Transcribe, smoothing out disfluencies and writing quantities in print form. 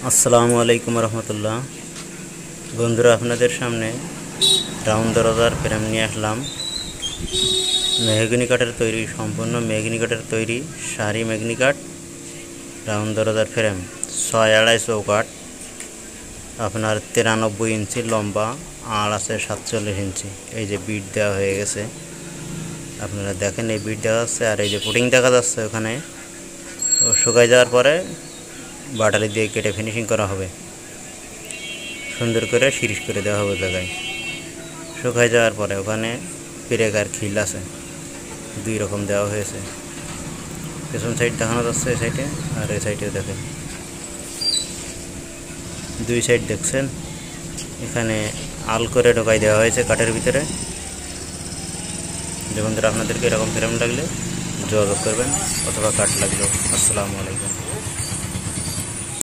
আসসালামু আলাইকুম রহমতুল্লাহ। বন্ধুরা, আপনাদের সামনে রাউন্ড দরজার ফ্রেম নিয়ে আসলাম। মেহগনি কাঠের তৈরি, সম্পূর্ণ মেহগনি কাঠের তৈরি সারি মেহগনি কাঠ রাউন্ড দরজার ফ্রেম 6.5 চৌকাঠ, আপনার 93 ইঞ্চি লম্বা, আর আছে 47 ইঞ্চি। এই যে বিট দেওয়া হয়ে গেছে, আপনারা দেখেন এই বিট দেখা যাচ্ছে, আর এই যে পুটিং দেখা যাচ্ছে ওখানে। শুকাই যাওয়ার পরে বাটালি দিয়ে কেটে ফিনিশিং করা হবে, সুন্দর করে সিরিজ করে দেওয়া হবে জায়গায়। শুকাই যাওয়ার পরে ওখানে পেরেক আর খিল আছে, 2 রকম দেওয়া হয়েছে। পেছন সাইড দেখানো যাচ্ছে এই সাইডে, আর এই সাইডেও দেখেন 2 সাইড দেখছেন। এখানে আল করে ঢোকাই দেওয়া হয়েছে কাঠের ভিতরে। যে বন্ধুরা, আপনাদেরকে এরকম ফ্রেম লাগলে যোগাযোগ করবেন, অথবা কাঠ লাগলেও। আসসালামু আলাইকুম।